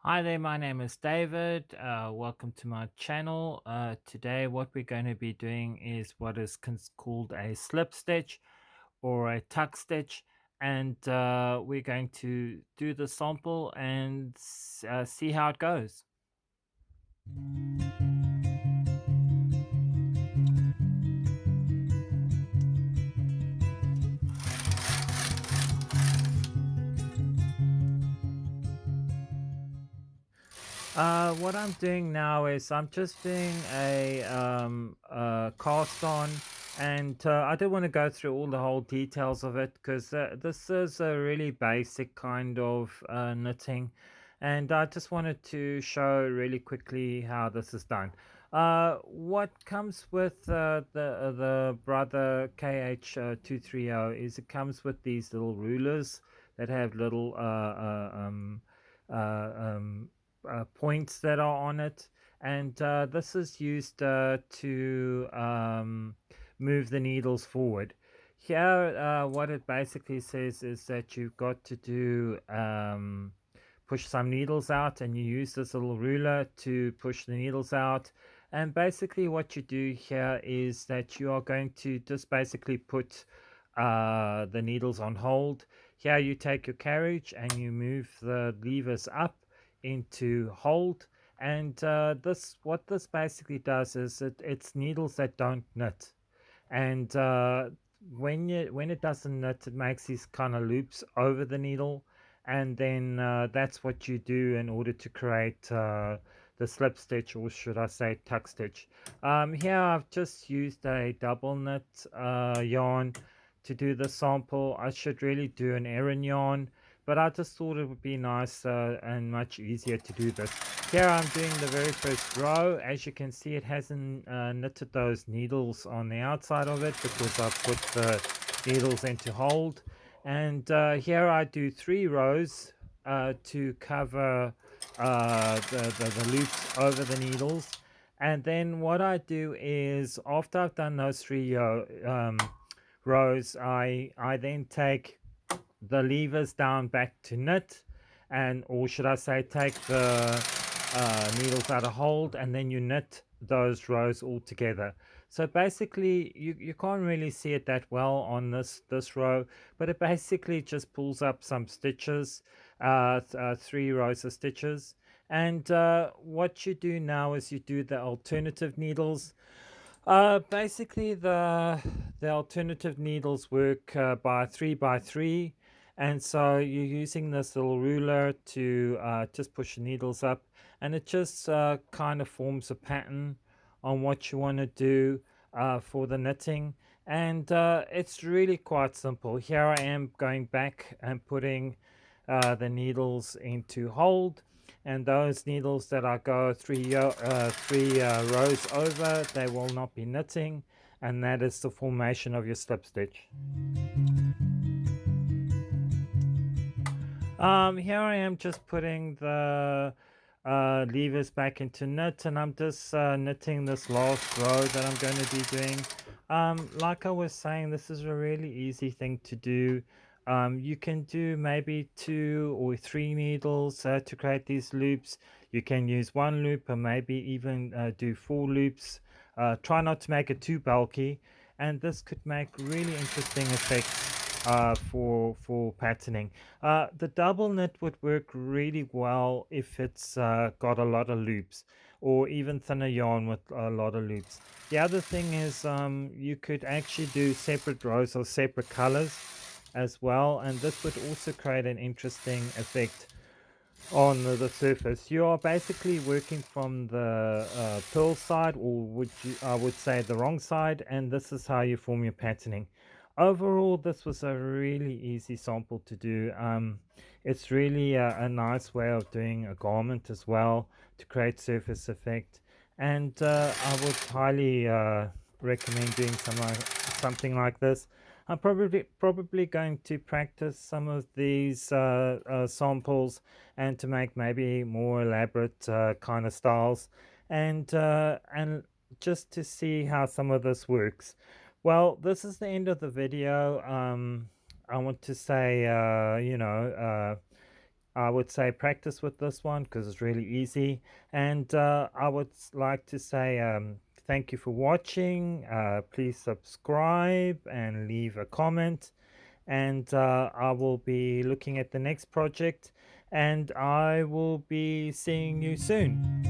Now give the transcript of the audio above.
Hi there, my name is David. Welcome to my channel. Today, what we're going to be doing is what is called a slip stitch or a tuck stitch, and we're going to do the sample and see how it goes. What I'm doing now is I'm just doing a cast on, and I don't want to go through all the whole details of it because this is a really basic kind of knitting, and I just wanted to show really quickly how this is done. What comes with the Brother KH 230 is it comes with these little rulers that have little uh, um, points that are on it, and this is used to move the needles forward. Here, what it basically says is that you've got to do push some needles out, and you use this little ruler to push the needles out. And basically, what you do here is that you are going to just basically put the needles on hold. Here, you take your carriage and you move the levers up into hold, and this what this basically does is it's needles that don't knit, and when it doesn't knit, it makes these kind of loops over the needle, and then that's what you do in order to create the slip stitch, or should I say tuck stitch. Here I've just used a double knit yarn to do the sample. I should really do an Erin yarn, but I just thought it would be nice and much easier to do this. Here I'm doing the very first row. As you can see, it hasn't knitted those needles on the outside of it because I've put the needles into hold. And here I do 3 rows to cover the loops over the needles. And then what I do is after I've done those 3 rows, I then take the levers down back to knit, and or should I say take the needles out of hold, and then you knit those rows all together. So basically you can't really see it that well on this row, but it basically just pulls up some stitches, 3 rows of stitches. And what you do now is you do the alternative needles. Basically, the alternative needles work by 3 by 3, and so you're using this little ruler to just push the needles up, and it just kind of forms a pattern on what you want to do for the knitting, and it's really quite simple. Here I am going back and putting the needles into hold, and those needles that I go 3 rows over, they will not be knitting, and that is the formation of your slip stitch. Here I am just putting the levers back into knit, and I'm just knitting this last row that I'm going to be doing. Like I was saying, this is a really easy thing to do. You can do maybe 2 or 3 needles to create these loops. You can use 1 loop, or maybe even do 4 loops. Try not to make it too bulky, and this could make really interesting effects for patterning. The double knit would work really well if it's got a lot of loops, or even thinner yarn with a lot of loops. The other thing is you could actually do separate rows or separate colors as well, and this would also create an interesting effect on the surface. You are basically working from the pearl side, or would you, I would say, the wrong side, and this is how you form your patterning. Overall, this was a really easy sample to do. It's really a nice way of doing a garment as well to create surface effect, and I would highly recommend doing something like this. I'm probably going to practice some of these samples, and to make maybe more elaborate kind of styles, and just to see how some of this works. Well, this is the end of the video. I want to say, I would say practice with this one because it's really easy. And I would like to say thank you for watching. Please subscribe and leave a comment. And I will be looking at the next project, and I will be seeing you soon.